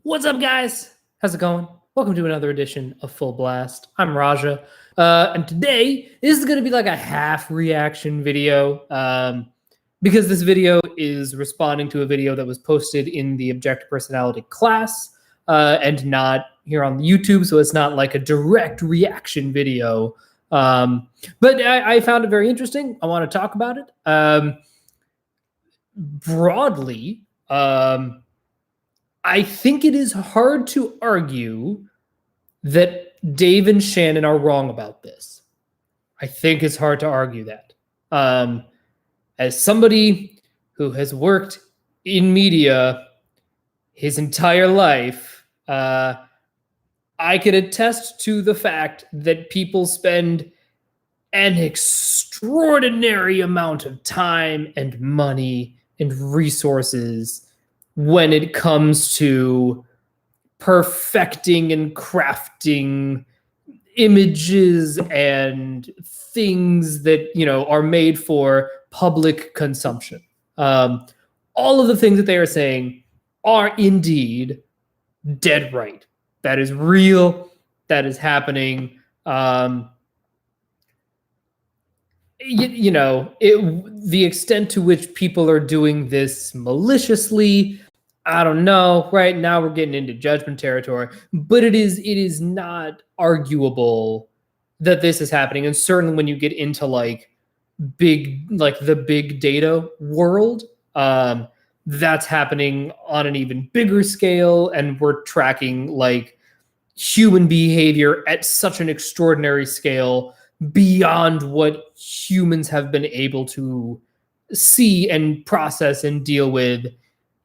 What's up, guys? How's it going? Welcome to another edition of Full Blast. I'm Raja, and today this is going to be like a half reaction video because this video is responding to a video that was posted in the Objective Personality class and not here on the YouTube, so it's not like a direct reaction video. But I found it very interesting. I want to talk about it. Broadly, I think it is hard to argue that Dave and Shannon are wrong about this. I think it's hard to argue that. As somebody who has worked in media his entire life, I can attest to the fact that people spend an extraordinary amount of time and money and resources when it comes to perfecting and crafting images and things that, you know, are made for public consumption. All of the things that they are saying are indeed dead right. That is real. That is happening. The extent to which people are doing this maliciously, I don't know. Right now we're getting into judgment territory, but it is not arguable that this is happening. And certainly when you get into the big data world, that's happening on an even bigger scale. And we're tracking like human behavior at such an extraordinary scale beyond what humans have been able to see and process and deal with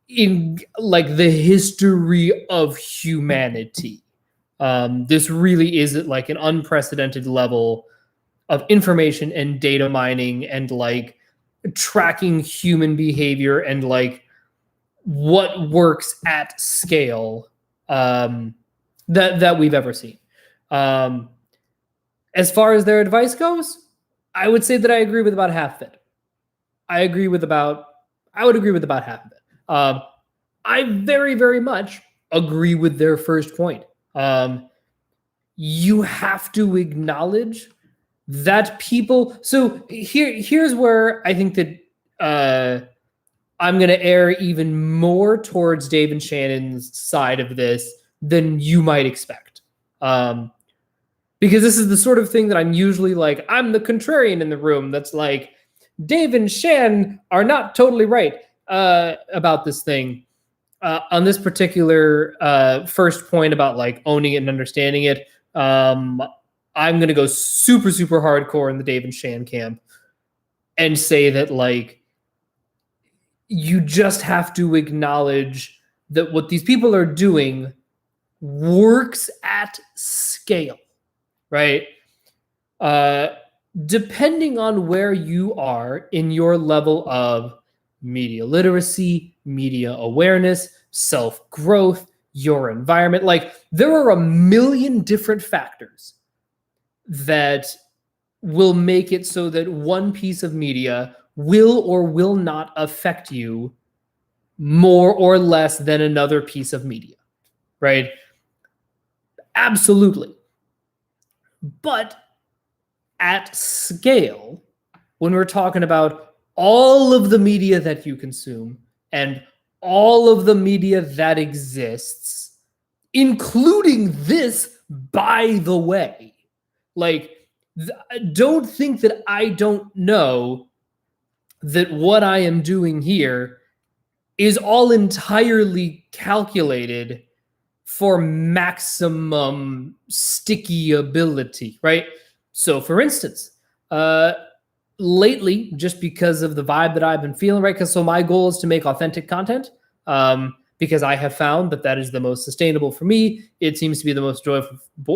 in like the history of humanity. This really is like an unprecedented level of information and data mining and like tracking human behavior and like what works at scale that we've ever seen. As far as their advice goes, I would say that I agree with about half of it. I would agree with about half of it. I very, very much agree with their first point. You have to acknowledge that people. So here's where I think that I'm going to err even more towards Dave and Shannon's side of this than you might expect. Because this is the sort of thing that I'm usually like, I'm the contrarian in the room that's like, Dave and Shannon are not totally right about this thing. On this particular first point about like owning it and understanding it, I'm going to go super, super hardcore in the Dave and Shannon camp and say that like, you just have to acknowledge that what these people are doing works at scale, right? Depending on where you are in your level of media literacy, media awareness, self-growth, your environment. Like there are a million different factors that will make it so that one piece of media will or will not affect you more or less than another piece of media, right? Absolutely. But at scale, when we're talking about all of the media that you consume and all of the media that exists, including this, by the way, like, don't think that I don't know that what I am doing here is all entirely calculated for maximum sticky ability, right? So for instance, lately, just because of the vibe that I've been feeling, right? So my goal is to make authentic content because I have found that that is the most sustainable for me. It seems to be the most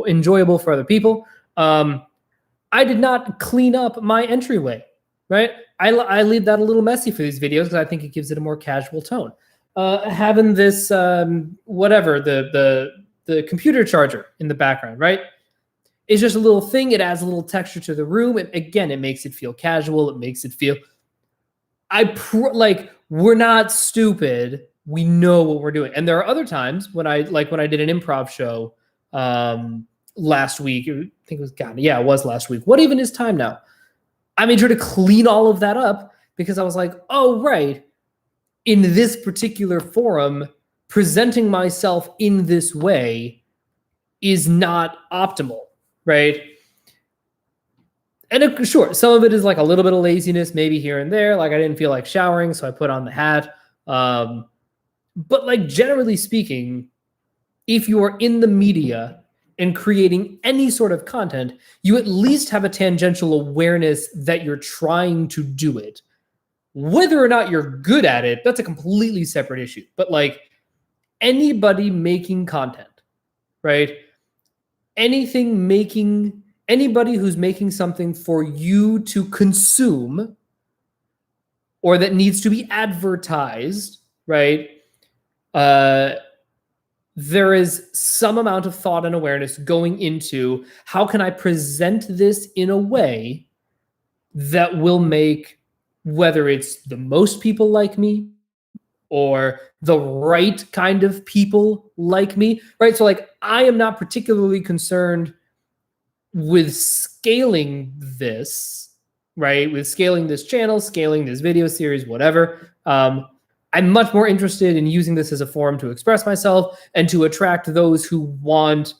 enjoyable for other people. I did not clean up my entryway, right? I leave that a little messy for these videos because I think it gives it a more casual tone. Having this, whatever, the computer charger in the background, right? It's just a little thing. It adds a little texture to the room. And again, it makes it feel casual. It makes it feel, we're not stupid We know what we're doing. And there are other times when I did an improv show last week. I think it was last week. What even is time now? I made sure to clean all of that up because I was like, oh, right. In this particular forum, presenting myself in this way is not optimal, right? And sure, some of it is like a little bit of laziness, maybe here and there. Like I didn't feel like showering, so I put on the hat. But like generally speaking, if you are in the media and creating any sort of content, you at least have a tangential awareness that you're trying to do it. Whether or not you're good at it, that's a completely separate issue. But like anybody making content, right? Anybody who's making something for you to consume or that needs to be advertised, right? There is some amount of thought and awareness going into how can I present this in a way that will make, whether it's the most people like me or the right kind of people like me, right? So like I am not particularly concerned with scaling this, right? With scaling this channel, scaling this video series, whatever. I'm much more interested in using this as a forum to express myself and to attract those who want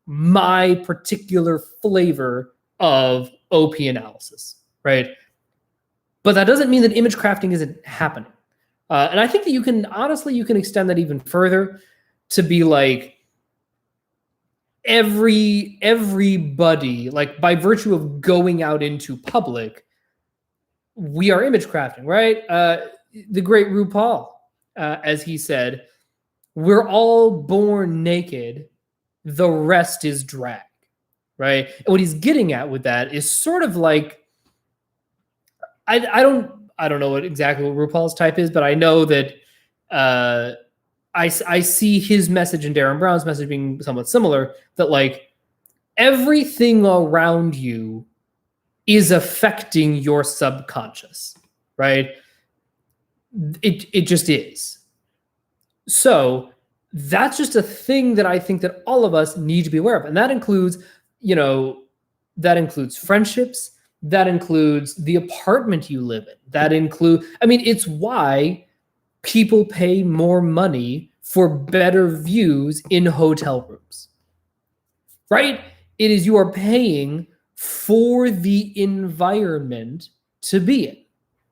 my particular flavor of OP analysis, right? But that doesn't mean that image crafting isn't happening. And I think that you can extend that even further to be like everybody, like by virtue of going out into public, we are image crafting, right? The great RuPaul, as he said, we're all born naked, the rest is drag, right? And what he's getting at with that is sort of like, I don't know exactly what RuPaul's type is, but I know that I see his message and Darren Brown's message being somewhat similar, that like everything around you is affecting your subconscious, right? It just is. So that's just a thing that I think that all of us need to be aware of. And that includes, friendships, that includes the apartment you live in, it's why people pay more money for better views in hotel rooms, right? It is, you are paying for the environment to be in,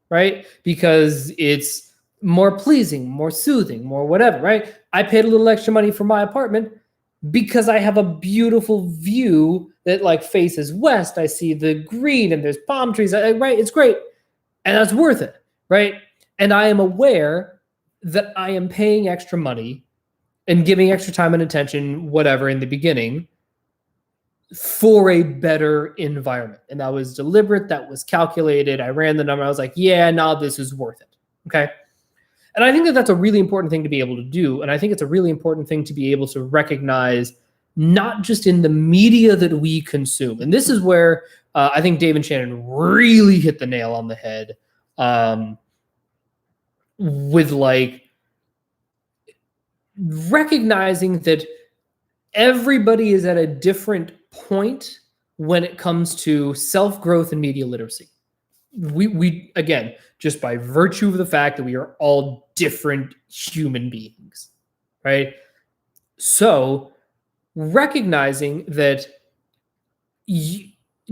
right? Because it's more pleasing, more soothing, more whatever, right? I paid a little extra money for my apartment because I have a beautiful view that like faces west. I see the green and there's palm trees, right? It's great. And that's worth it, right? And I am aware that I am paying extra money and giving extra time and attention, whatever, in the beginning for a better environment. And that was deliberate, that was calculated. I ran the number. I was like, yeah, no, this is worth it. Okay. And I think that that's a really important thing to be able to do. And I think it's a really important thing to be able to recognize, not just in the media that we consume. And this is where I think Dave and Shannon really hit the nail on the head with like recognizing that everybody is at a different point when it comes to self-growth and media literacy. We again, just by virtue of the fact that we are all different human beings, right? So recognizing that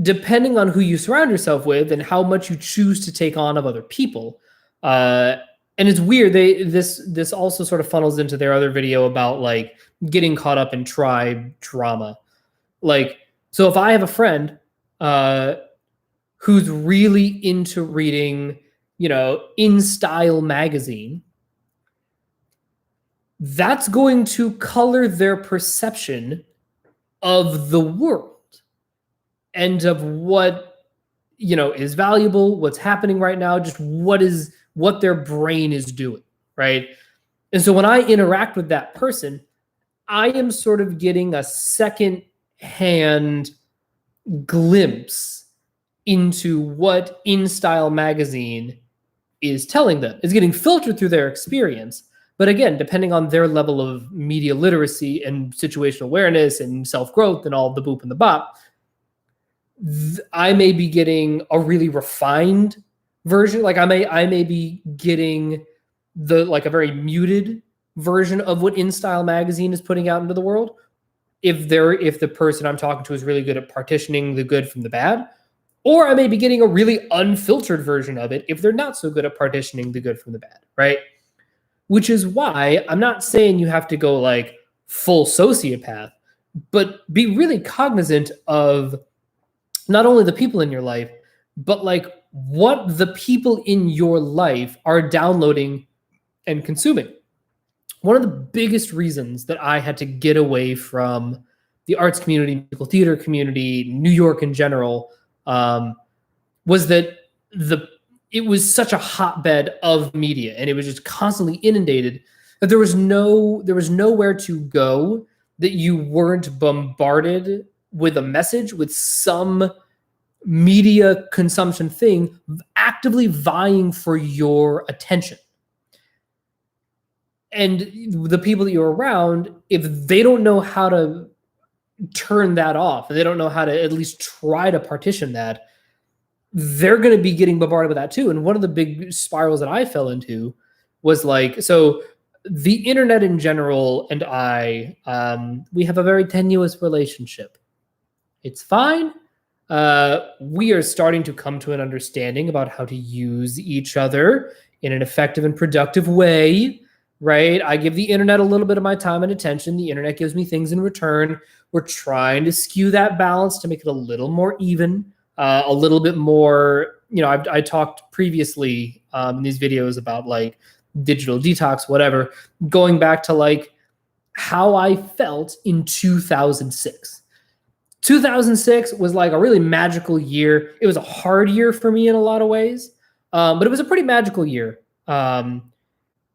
depending on who you surround yourself with and how much you choose to take on of other people, and it's weird, this also sort of funnels into their other video about like getting caught up in tribe drama. Like, so if I have a friend who's really into reading, InStyle magazine, that's going to color their perception of the world and of what, is valuable, what's happening right now, just what their brain is doing, right? And so when I interact with that person, I am sort of getting a second-hand glimpse into what InStyle magazine is telling them. It's getting filtered through their experience, But again, depending on their level of media literacy and situational awareness and self-growth and all the boop and the bop, I may be getting a really refined version. Like I may be getting a very muted version of what InStyle magazine is putting out into the world. If the person I'm talking to is really good at partitioning the good from the bad, or I may be getting a really unfiltered version of it if they're not so good at partitioning the good from the bad, right? Which is why I'm not saying you have to go like full sociopath, but be really cognizant of not only the people in your life, but like what the people in your life are downloading and consuming. One of the biggest reasons that I had to get away from the arts community, musical theater community, New York in general, was that it was such a hotbed of media, and it was just constantly inundated that there was nowhere to go that you weren't bombarded with a message, with some media consumption thing actively vying for your attention. And the people that you're around, if they don't know how to turn that off, and they don't know how to at least try to partition that, they're going to be getting bombarded with that too. And one of the big spirals that I fell into was like, so the internet in general and I, we have a very tenuous relationship. It's fine. We are starting to come to an understanding about how to use each other in an effective and productive way, right? I give the internet a little bit of my time and attention. The internet gives me things in return. We're trying to skew that balance to make it a little more even, a little bit more, I talked previously in these videos about like digital detox, whatever, going back to like how I felt in 2006. 2006 was like a really magical year. It was a hard year for me in a lot of ways, but it was a pretty magical year,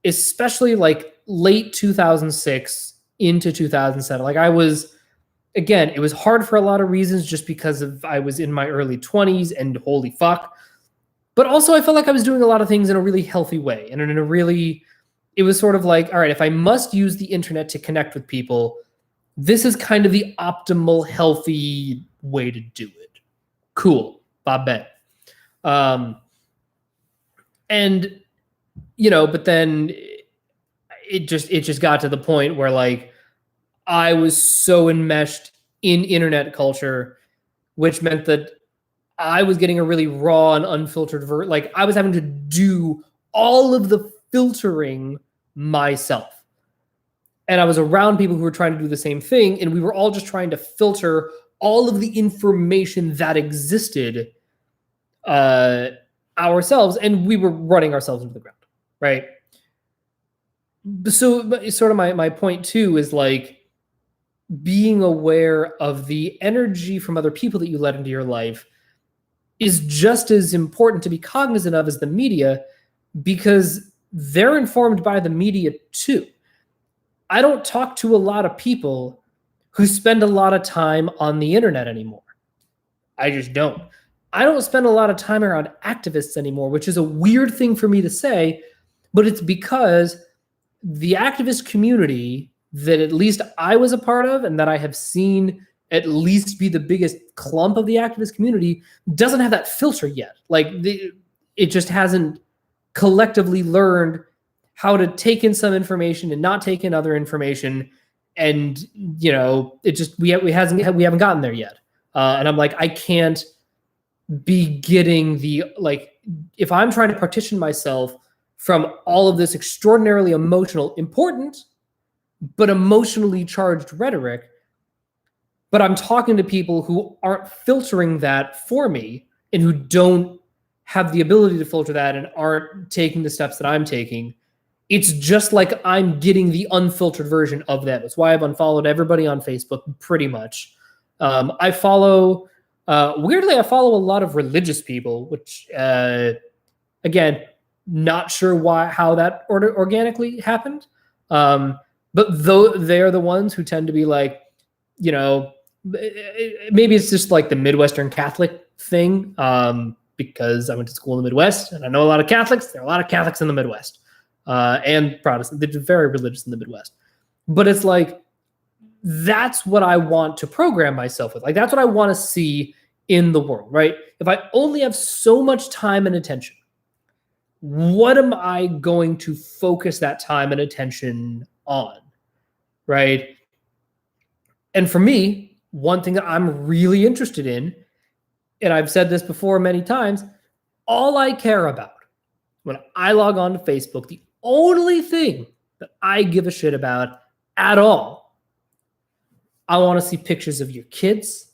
especially like late 2006 into 2007. Like again, it was hard for a lot of reasons just because I was in my early 20s and holy fuck. But also I felt like I was doing a lot of things in a really healthy way. And it was sort of like, all right, if I must use the internet to connect with people, this is kind of the optimal, healthy way to do it. Cool. Bob Bet. And, but then it just got to the point where like I was so enmeshed in internet culture, which meant that I was getting a really raw and unfiltered like I was having to do all of the filtering myself. And I was around people who were trying to do the same thing, and we were all just trying to filter all of the information that existed ourselves, and we were running ourselves into the ground, right? So sort of my point too is like being aware of the energy from other people that you let into your life is just as important to be cognizant of as the media, because they're informed by the media too. I don't talk to a lot of people who spend a lot of time on the internet anymore. I just don't. I don't spend a lot of time around activists anymore, which is a weird thing for me to say, but it's because the activist community that at least I was a part of and that I have seen at least be the biggest clump of the activist community doesn't have that filter yet. Like it just hasn't collectively learned how to take in some information and not take in other information. And, we haven't gotten there yet. And I'm like, I can't be getting if I'm trying to partition myself from all of this extraordinarily important, but emotionally charged rhetoric, but I'm talking to people who aren't filtering that for me and who don't have the ability to filter that and aren't taking the steps that I'm taking, it's just like I'm getting the unfiltered version of that. That's why I've unfollowed everybody on Facebook, pretty much. I follow, weirdly, I follow a lot of religious people, which, again, not sure how that organically happened. But though they're the ones who tend to be like, maybe it's just like the Midwestern Catholic thing, because I went to school in the Midwest and I know a lot of Catholics. There are a lot of Catholics in the Midwest. and Protestant. They're very religious in the Midwest. But it's like, that's what I want to program myself with. Like, that's what I want to see in the world, right? If I only have so much time and attention, what am I going to focus that time and attention on, right? And for me, one thing that I'm really interested in, and I've said this before many times, all I care about when I log on to Facebook, the only thing that I give a shit about at all, I want to see pictures of your kids.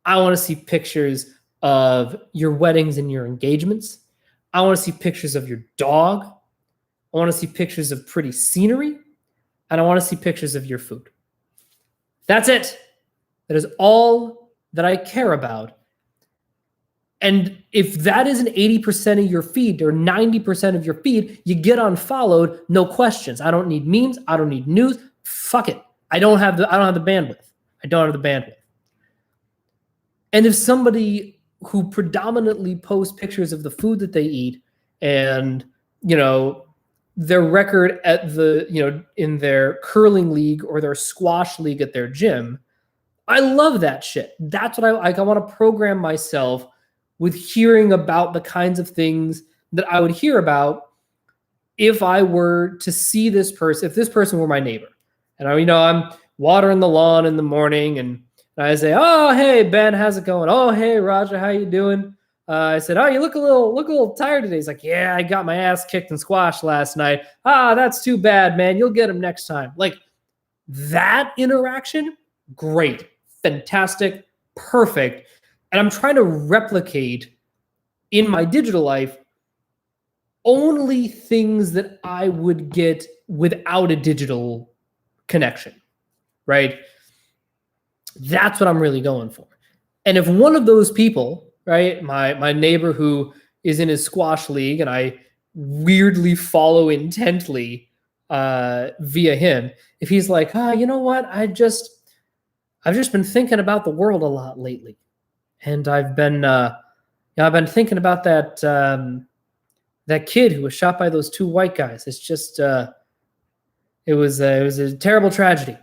I want to see pictures of your weddings and your engagements. I want to see pictures of your dog. I want to see pictures of pretty scenery. And I want to see pictures of your food. That's it. That is all that I care about. And if that is an 80% of your feed or 90% of your feed, you get unfollowed, no questions. I don't need memes. I don't need news. Fuck it. I don't have the bandwidth. I don't have the bandwidth. And if somebody who predominantly posts pictures of the food that they eat and, their record at in their curling league or their squash league at their gym, I love that shit. That's what I like. I want to program myself with hearing about the kinds of things that I would hear about if I were to see this person, if this person were my neighbor. And I'm watering the lawn in the morning and I say, "Oh, hey, Ben, how's it going? Oh, hey, Roger, how you doing?" I said, "Oh, you look a little tired today." He's like, "Yeah, I got my ass kicked in squash last night." "Ah, that's too bad, man. You'll get him next time." Like, that interaction, great, fantastic, perfect. And I'm trying to replicate in my digital life only things that I would get without a digital connection, right? That's what I'm really going for. And if one of those people, right, my neighbor who is in his squash league and I weirdly follow intently via him, if he's like, you know what, I've just been thinking about the world a lot lately, and I've been thinking about that kid who was shot by those two white guys. It's just it was a terrible tragedy.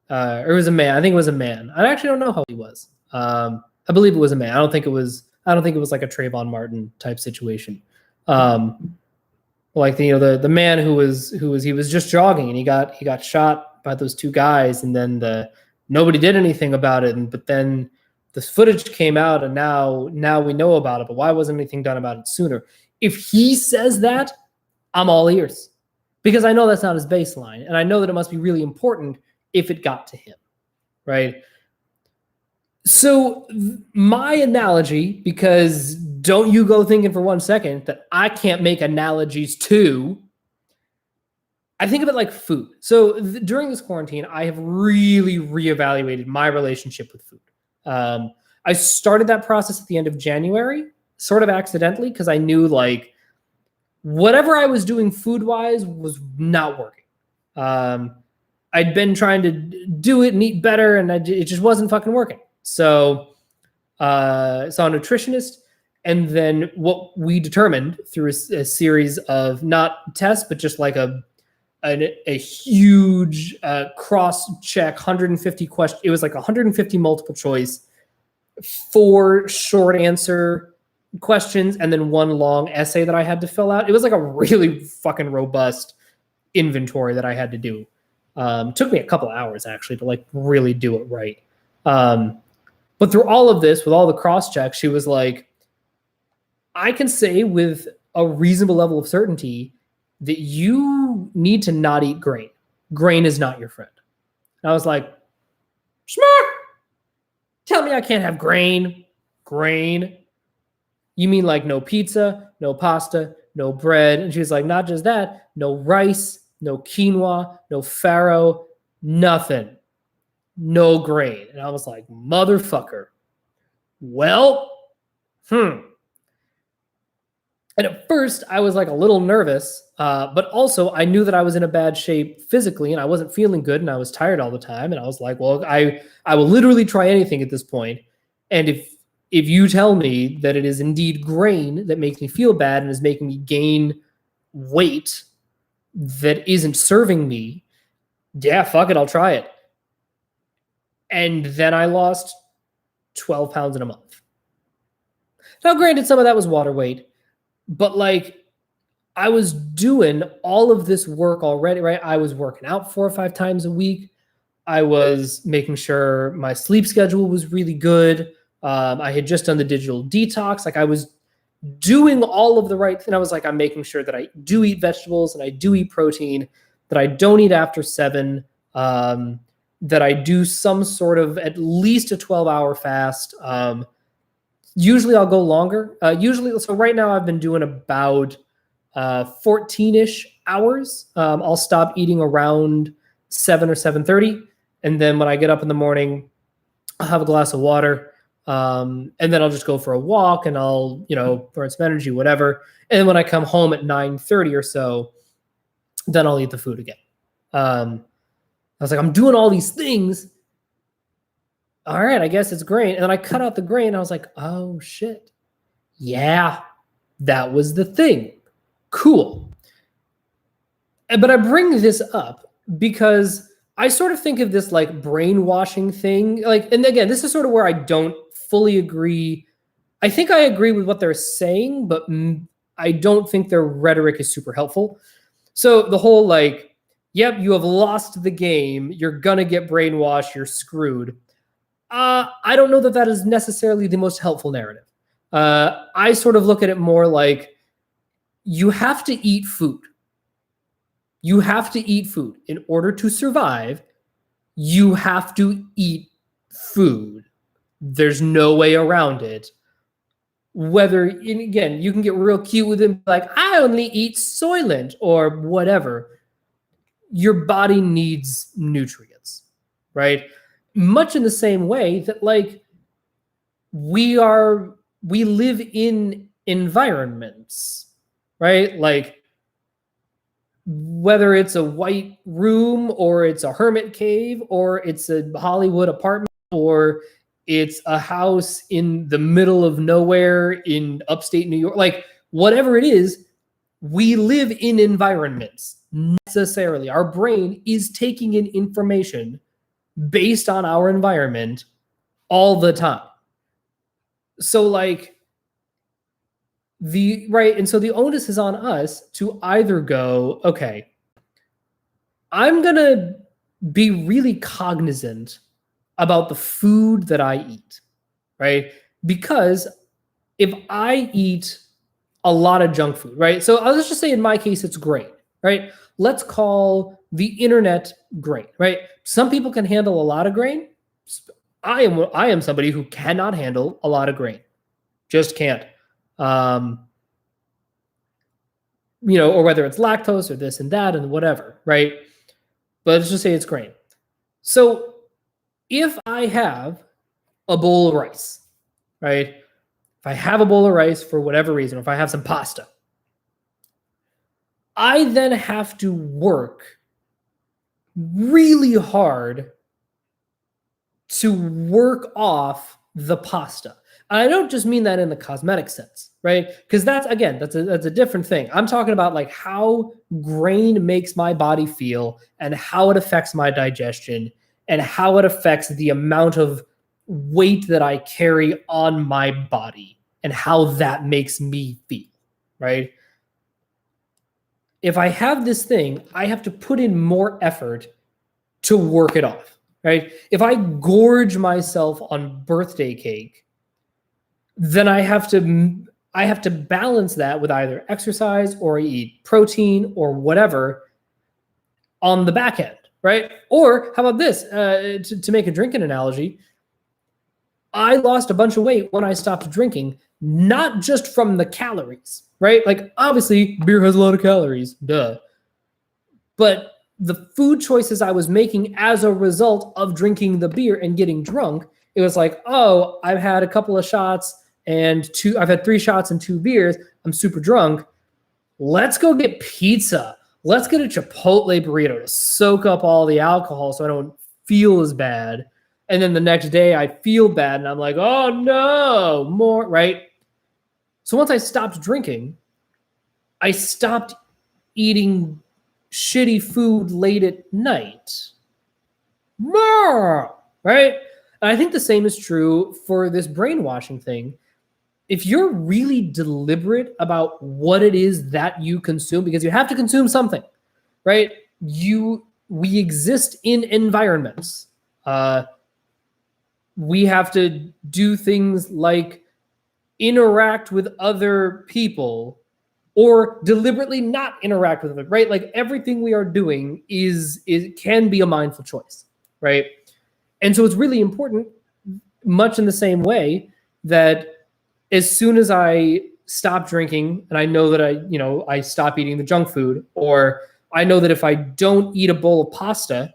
Or it was a man. I think it was a man. I actually don't know how he was. I believe it was a man. I don't think it was like a Trayvon Martin type situation. Like the man who was just jogging and he got shot by those two guys, and then nobody did anything about it. But then the footage came out, and now we know about it. But why wasn't anything done about it sooner? If he says that, I'm all ears, because I know that's not his baseline, and I know that it must be really important if it got to him, right? So my analogy, because don't you go thinking for 1 second that I can't make analogies to, I think of it like food. So during this quarantine, I have really reevaluated my relationship with food. I started that process at the end of January, sort of accidentally, because I knew like whatever I was doing food-wise was not working. I'd been trying to do it and eat better, and it just wasn't fucking working. So I saw a nutritionist, and then what we determined through a series of not tests, but just like a huge cross-check, 150 questions. It was like 150 multiple choice, 4 short answer questions, and then 1 long essay that I had to fill out. It was like a really fucking robust inventory that I had to do. Took me a couple hours actually to like really do it right. But through all of this, with all the cross checks, she was like, I can say with a reasonable level of certainty that you need to not eat grain. Grain is not your friend. And I was like, Schmuck! Tell me I can't have grain. Grain? You mean like no pizza, no pasta, no bread? And she was like, not just that, no rice, no quinoa, no farro, nothing. No grain. And I was like, motherfucker. Well, And at first I was like a little nervous, but also I knew that I was in a bad shape physically and I wasn't feeling good and I was tired all the time. And I was like, well, I will literally try anything at this point. And if you tell me that it is indeed grain that makes me feel bad and is making me gain weight that isn't serving me, yeah, fuck it, I'll try it. And then I lost 12 pounds in a month. Now, granted, some of that was water weight, but like I was doing all of this work already, right? I was working out 4 or 5 times a week. I was making sure my sleep schedule was really good. I had just done the digital detox. Like I was doing all of the right thing. I was like, I'm making sure that I do eat vegetables and I do eat protein, that I don't eat after 7, that I do some sort of at least a 12-hour fast. Usually I'll go longer. So right now I've been doing about 14-ish hours. I'll stop eating around 7 or 7:30. And then when I get up in the morning, I'll have a glass of water. And then I'll just go for a walk and I'll, burn some energy, whatever. And then when I come home at 9:30 or so, then I'll eat the food again. I was like, I'm doing all these things. All right, I guess it's grain. And then I cut out the grain. And I was like, oh shit. Yeah, that was the thing. Cool. But I bring this up because I sort of think of this like brainwashing thing. Like, and again, this is sort of where I don't fully agree. I think I agree with what they're saying, but I don't think their rhetoric is super helpful. So the whole like, yep, you have lost the game. You're going to get brainwashed. You're screwed. I don't know that that is necessarily the most helpful narrative. I sort of look at it more like you have to eat food. You have to eat food. In order to survive, you have to eat food. There's no way around it. Whether, and again, you can get real cute with it, like, I only eat Soylent or whatever. Your body needs nutrients, right? Much in the same way that, like, we live in environments, right? Like, whether it's a white room or it's a hermit cave or it's a Hollywood apartment or it's a house in the middle of nowhere in upstate New York, like whatever it is, we live in environments necessarily. Our brain is taking in information based on our environment all the time. So like, and so the onus is on us to either go, okay, I'm going to be really cognizant about the food that I eat, right? Because if I eat a lot of junk food, right? So let's just say in my case, it's grain, right? Let's call the internet grain, right? Some people can handle a lot of grain. I am somebody who cannot handle a lot of grain. Just can't. Or whether it's lactose or this and that and whatever, right? But let's just say it's grain. So if I have a bowl of rice, right? If I have a bowl of rice for whatever reason, if I have some pasta, I then have to work really hard to work off the pasta. I don't just mean that in the cosmetic sense, right? Because that's a different thing. I'm talking about like how grain makes my body feel and how it affects my digestion and how it affects the amount of weight that I carry on my body and how that makes me feel, right? If I have this thing, I have to put in more effort to work it off, right? If I gorge myself on birthday cake, then I have to balance that with either exercise or eat protein or whatever on the back end, right? Or how about this? To make a drinking analogy, I lost a bunch of weight when I stopped drinking, not just from the calories, right? Like obviously beer has a lot of calories, duh. But the food choices I was making as a result of drinking the beer and getting drunk, it was like, oh, I've had a couple of shots I've had 3 shots and 2 beers. I'm super drunk. Let's go get pizza. Let's get a Chipotle burrito to soak up all the alcohol so I don't feel as bad. And then the next day I feel bad and I'm like, oh no, more, right? So once I stopped drinking, I stopped eating shitty food late at night. Right? And I think the same is true for this brainwashing thing. If you're really deliberate about what it is that you consume, because you have to consume something, right? We exist in environments. We have to do things like interact with other people or deliberately not interact with them, right? Like everything we are doing can be a mindful choice, right? And so it's really important, much in the same way that as soon as I stop drinking and I know that I stop eating the junk food, or I know that if I don't eat a bowl of pasta,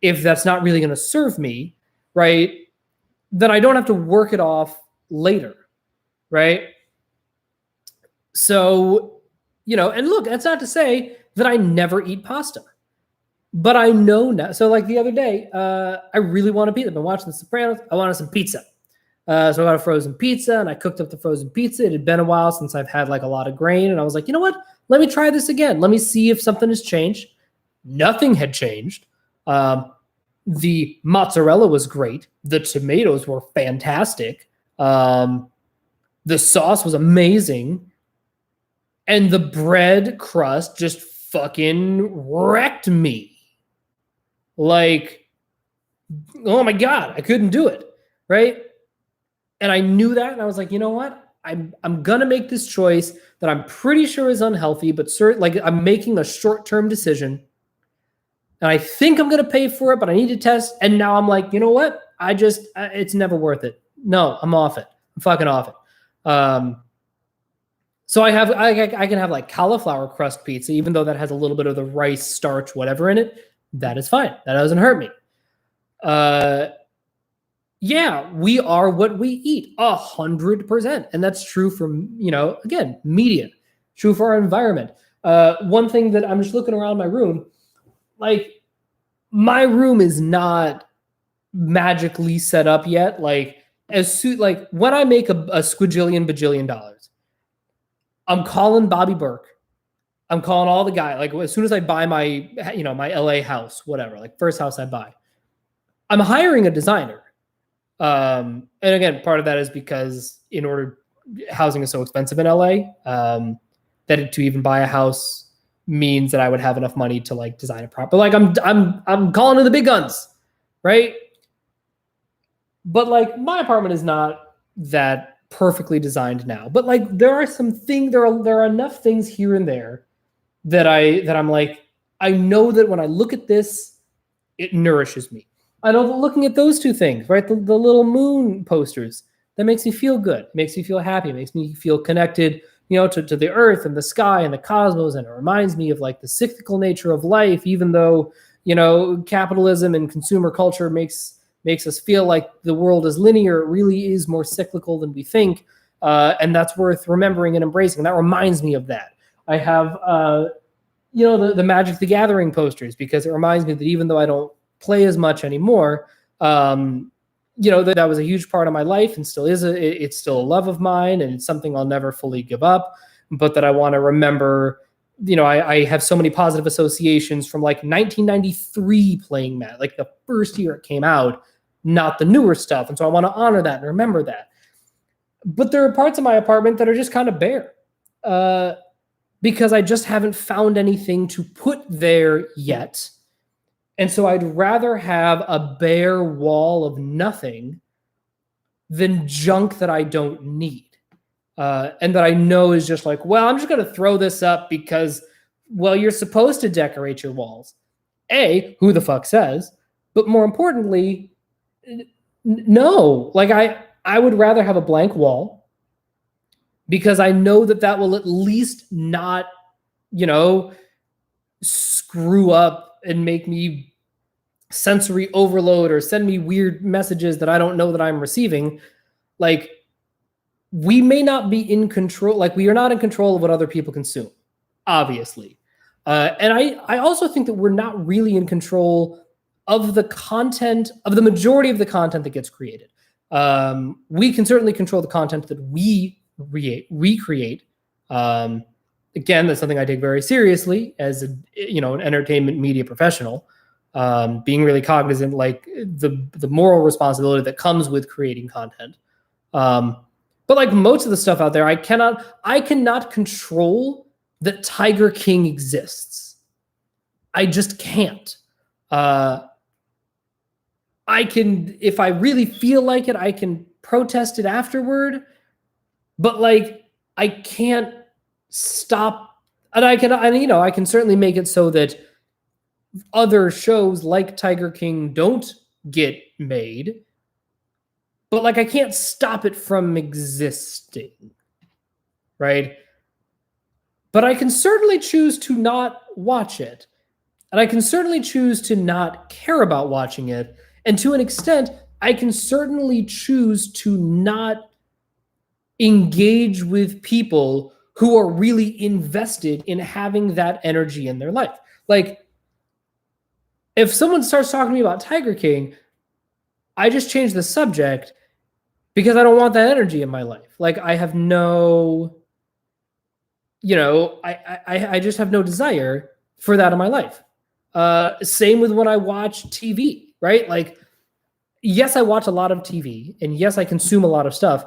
if that's not really going to serve me, right, then I don't have to work it off later, right? So, and look, that's not to say that I never eat pasta, but I know now. So like the other day, I really want a pizza. I've been watching The Sopranos. I wanted some pizza. So I got a frozen pizza and I cooked up the frozen pizza. It had been a while since I've had like a lot of grain. And I was like, you know what? Let me try this again. Let me see if something has changed. Nothing had changed. The mozzarella was great. The tomatoes were fantastic. The sauce was amazing. And the bread crust just fucking wrecked me. Like, oh my God, I couldn't do it, right? And I knew that, and I was like, you know what? I'm gonna make this choice that I'm pretty sure is unhealthy, but like I'm making a short-term decision. And I think I'm gonna pay for it, but I need to test. And now I'm like, you know what? It's never worth it. No, I'm off it. I'm fucking off it. So I can have like cauliflower crust pizza, even though that has a little bit of the rice starch, whatever in it. That is fine. That doesn't hurt me. Yeah, we are what we eat 100%. And that's true for, again, media, true for our environment. One thing that I'm just looking around my room, like my room is not magically set up yet. Like when I make a squajillion bajillion dollars, I'm calling Bobby Burke. I'm calling all the guys. Like as soon as I buy my LA house, whatever, like first house I buy, I'm hiring a designer. And again, part of that is because housing is so expensive in LA, that to even buy a house means that I would have enough money to like design it properly. Like I'm calling in the big guns, right? But like my apartment is not that perfectly designed now. But like there are enough things here and there that I'm like, I know that when I look at this, it nourishes me. I know that looking at those two things, right? The little moon posters, that makes me feel good. It makes me feel happy. It makes me feel connected, to the earth and the sky and the cosmos. And it reminds me of like the cyclical nature of life, even though, capitalism and consumer culture makes us feel like the world is linear. It really is more cyclical than we think. And that's worth remembering and embracing. And that reminds me of that. I have, the Magic the Gathering posters, because it reminds me that even though I don't play as much anymore, that was a huge part of my life and still is. It's still a love of mine, and it's something I'll never fully give up, but that I want to remember. I have so many positive associations from like 1993 playing Magic, like the first year it came out, not the newer stuff. And so I want to honor that and remember that. But there are parts of my apartment that are just kind of bare, because I just haven't found anything to put there yet. And so I'd rather have a bare wall of nothing than junk that I don't need. And that I know is just like, well, I'm just going to throw this up because, well, you're supposed to decorate your walls. A, who the fuck says? But more importantly, no. Like I would rather have a blank wall, because I know that will at least not, screw up and make me sensory overload or send me weird messages that I don't know that I'm receiving. Like, we may not be in control. Like, we are not in control of what other people consume, obviously. And I also think that we're not really in control of the content, of the majority of the content that gets created. We can certainly control the content that we recreate. again, that's something I take very seriously as an entertainment media professional, being really cognizant, like the moral responsibility that comes with creating content. But like most of the stuff out there, I cannot control that Tiger King exists. I just can't. I can, if I really feel like it, I can protest it afterward. But like, I can't stop, and I can certainly make it so that other shows like Tiger King don't get made. But like, I can't stop it from existing, right? But I can certainly choose to not watch it. And I can certainly choose to not care about watching it. And to an extent, I can certainly choose to not engage with people who are really invested in having that energy in their life. Like, if someone starts talking to me about Tiger King, I just change the subject because I don't want that energy in my life. Like, I have no, I just have no desire for that in my life. Same with when I watch TV, right? Like, yes, I watch a lot of TV, and yes, I consume a lot of stuff,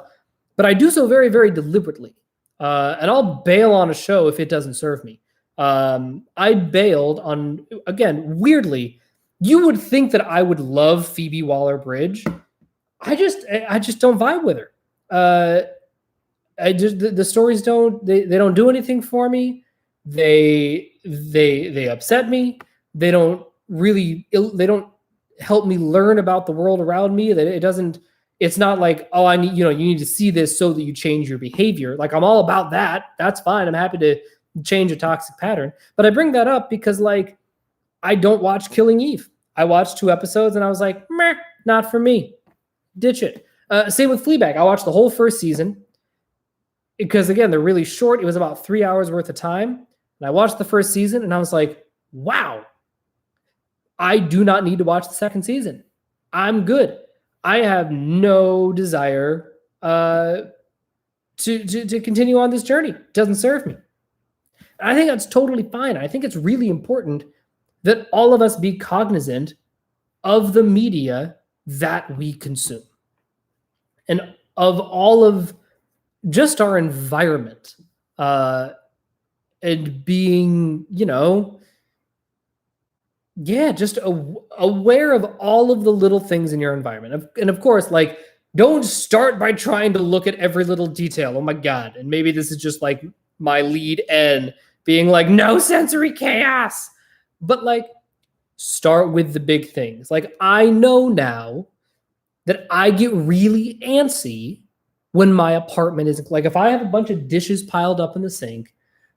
but I do so very, very deliberately. And I'll bail on a show if it doesn't serve me. I bailed on, again, weirdly, you would think that I would love Phoebe Waller-Bridge. I just don't vibe with her. The stories don't do anything for me. They upset me. They don't help me learn about the world around me. That it's not like, oh, I need, you need to see this so that you change your behavior. Like, I'm all about that. That's fine. I'm happy to change a toxic pattern. But I bring that up because, like, I don't watch Killing Eve. I watched 2 episodes and I was like, meh, not for me. Ditch it. Same with Fleabag. I watched the whole first season because, again, they're really short. It was about 3 hours worth of time. And I watched the first season and I was like, wow, I do not need to watch the second season. I'm good. I have no desire to continue on this journey. It doesn't serve me. And I think that's totally fine. I think it's really important that all of us be cognizant of the media that we consume and of all of just our environment, and being, just aware of all of the little things in your environment. And of course, like, don't start by trying to look at every little detail. Oh my God. And maybe this is just like my lead N being like, no sensory chaos. But like, start with the big things. Like, I know now that I get really antsy when my apartment is like, if I have a bunch of dishes piled up in the sink,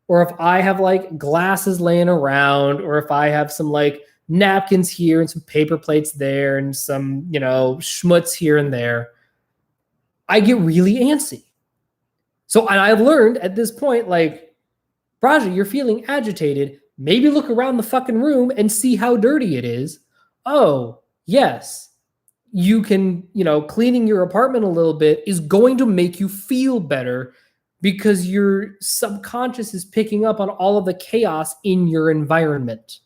or if I have like glasses laying around, or if I have some like napkins here and some paper plates there and some, schmutz here and there, I get really antsy. So, and I've learned at this point, like, Raja, you're feeling agitated. Maybe look around the fucking room and see how dirty it is. Oh, yes. You can, cleaning your apartment a little bit is going to make you feel better because your subconscious is picking up on all of the chaos in your environment,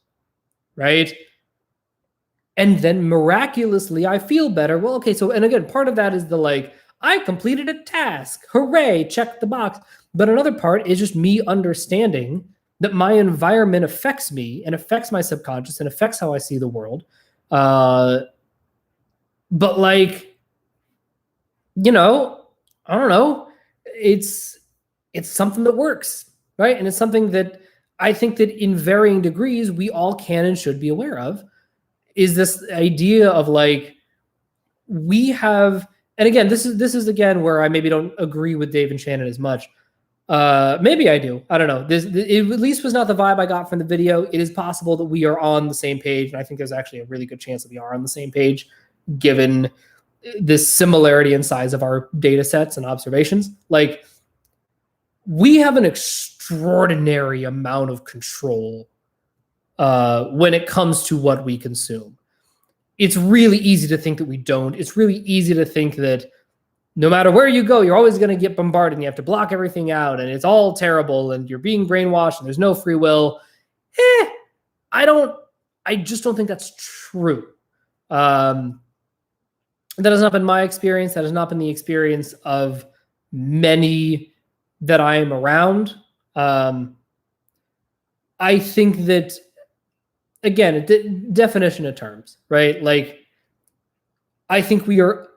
right? And then miraculously, I feel better. Well, okay, so, and again, part of that is the like, I completed a task. Hooray, check the box. But another part is just me understanding that my environment affects me and affects my subconscious and affects how I see the world. But like, I don't know. It's something that works, right? And it's something that I think that in varying degrees, we all can and should be aware of, is this idea of like, we have, and again, this is again where I maybe don't agree with Dave and Shannon as much. Maybe I do. I don't know. It at least was not the vibe I got from the video. It is possible that we are on the same page, and I think there's actually a really good chance that we are on the same page, given this similarity in size of our data sets and observations. Like, we have an extraordinary amount of control when it comes to what we consume. It's really easy to think that we don't. It's really easy to think that no matter where you go, you're always going to get bombarded and you have to block everything out and it's all terrible and you're being brainwashed and there's no free will. I just don't think that's true. That has not been my experience. That has not been the experience of many that I am around. I think that, again, definition of terms, right? Like, I think we are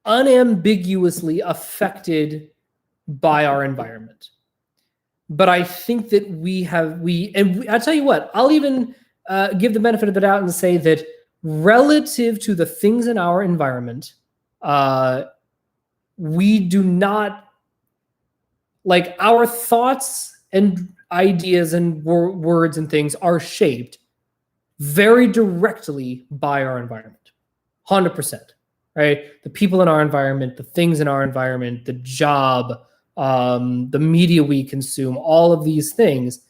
unambiguously affected by our environment. But I think that I'll tell you what, I'll even give the benefit of the doubt and say that relative to the things in our environment, we do not, like, our thoughts and ideas and words and things are shaped very directly by our environment. 100%, right? The people in our environment, the things in our environment, the job, the media we consume, all of these things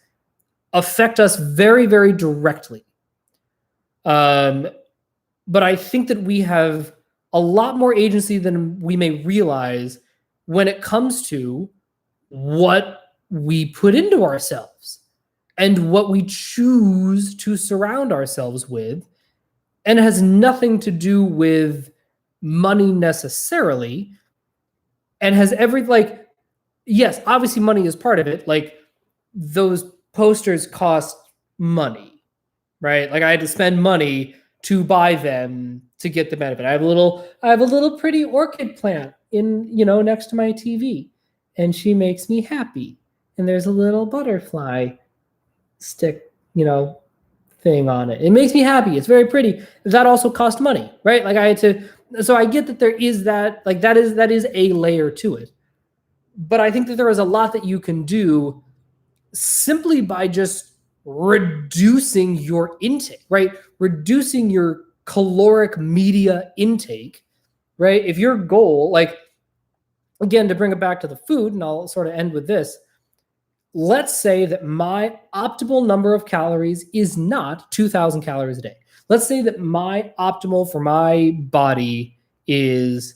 affect us very, very directly. But I think that we have a lot more agency than we may realize when it comes to what we put into ourselves and what we choose to surround ourselves with. And it has nothing to do with money necessarily, and has yes, obviously money is part of it. Like, those posters cost money, right? Like, I had to spend money to buy them to get the benefit. I have a little pretty orchid plant next to my TV, and she makes me happy. And there's a little butterfly stick, thing on it. It makes me happy. It's very pretty. That also cost money, right? Like, so I get that there is that, like, that is a layer to it. But I think that there is a lot that you can do simply by just reducing your intake, right? Reducing your caloric media intake, right? If your goal, like, again, to bring it back to the food, and I'll sort of end with this, let's say that my optimal number of calories is not 2,000 calories a day. Let's say that my optimal for my body is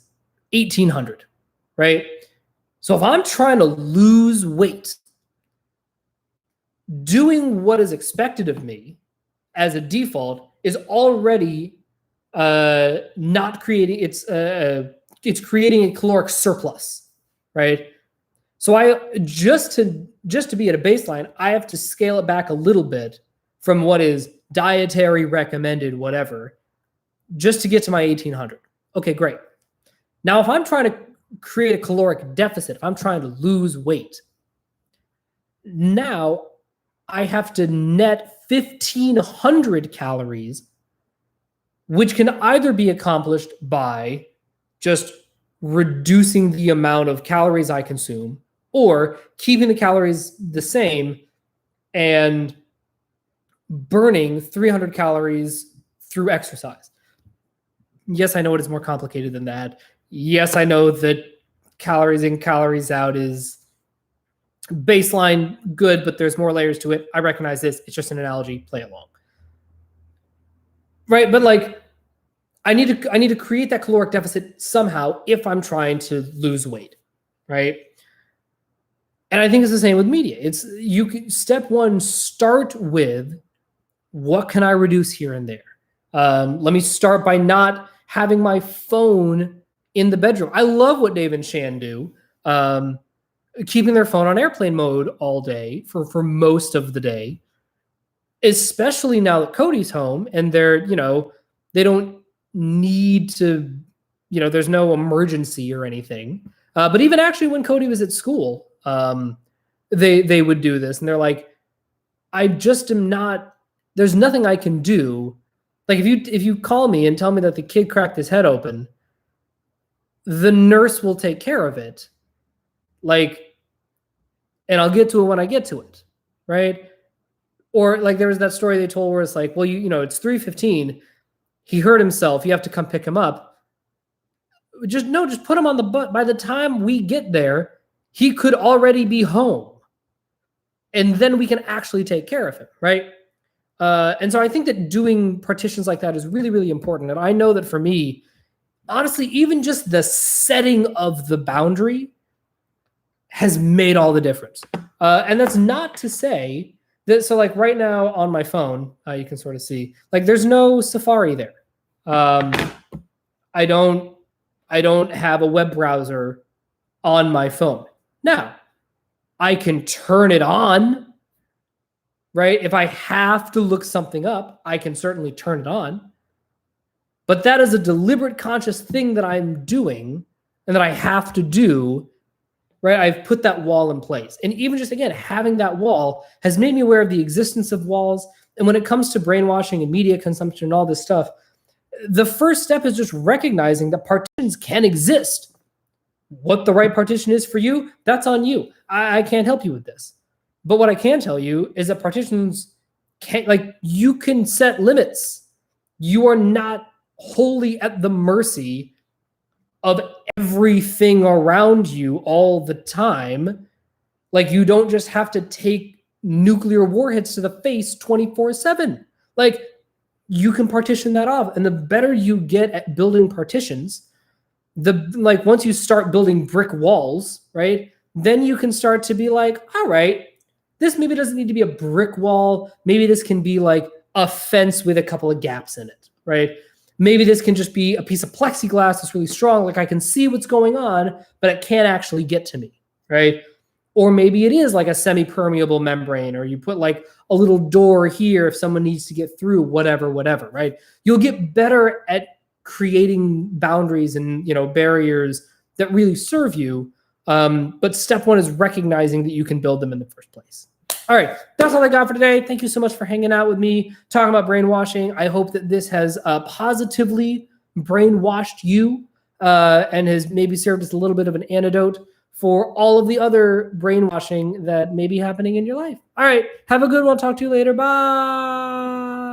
1,800, right? So if I'm trying to lose weight, doing what is expected of me as a default is already not creating, it's creating a caloric surplus, right? So I just to be at a baseline, I have to scale it back a little bit from what is dietary recommended, whatever, just to get to my 1,800. Okay, great. Now, if I'm trying to create a caloric deficit, if I'm trying to lose weight, now I have to net 1,500 calories, which can either be accomplished by just reducing the amount of calories I consume, or keeping the calories the same and burning 300 calories through exercise. Yes, I know it is more complicated than that. Yes, I know that calories in, calories out is baseline good, but there's more layers to it. I recognize this. It's just an analogy. Play along. Right? But like, I need to create that caloric deficit somehow if I'm trying to lose weight, right? And I think it's the same with media. Step one, start with, what can I reduce here and there? Let me start by not having my phone in the bedroom. I love what Dave and Shan do, keeping their phone on airplane mode all day for most of the day, especially now that Cody's home and they don't need to, there's no emergency or anything. But even actually when Cody was at school, they would do this, and they're like, I just am not, there's nothing I can do. Like, if you call me and tell me that the kid cracked his head open, the nurse will take care of it. Like, and I'll get to it when I get to it. Right. Or like, there was that story they told where it's like, well, it's 3:15. He hurt himself. You have to come pick him up. Just put him on the bus. By the time we get there, he could already be home. And then we can actually take care of him, right? And so I think that doing partitions like that is really, really important. And I know that for me, honestly, even just the setting of the boundary has made all the difference. And that's not to say that, so like right now on my phone, you can sort of see, like there's no Safari there. I don't have a web browser on my phone. Now, I can turn it on, right? If I have to look something up, I can certainly turn it on. But that is a deliberate, conscious thing that I'm doing and that I have to do, right? I've put that wall in place. And even just, again, having that wall has made me aware of the existence of walls. And when it comes to brainwashing and media consumption and all this stuff, the first step is just recognizing that partitions can exist. What the right partition is for you, that's on you. I can't help you with this. But what I can tell you is that partitions can't, like, you can set limits. You are not wholly at the mercy of everything around you all the time. Like, you don't just have to take nuclear warheads to the face 24/7. Like, you can partition that off. And the better you get at building partitions, like once you start building brick walls, right, then you can start to be like, all right, this maybe doesn't need to be a brick wall. Maybe this can be like a fence with a couple of gaps in it, right? Maybe this can just be a piece of plexiglass that's really strong. Like I can see what's going on, but it can't actually get to me, right? Or maybe it is like a semi-permeable membrane, or you put like a little door here if someone needs to get through, whatever, right? You'll get better at creating boundaries and, you know, barriers that really serve you. But step one is recognizing that you can build them in the first place. All right, that's all I got for today. Thank you so much for hanging out with me, talking about brainwashing. I hope that this has positively brainwashed you and has maybe served as a little bit of an antidote for all of the other brainwashing that may be happening in your life. All right, have a good one. Talk to you later. Bye.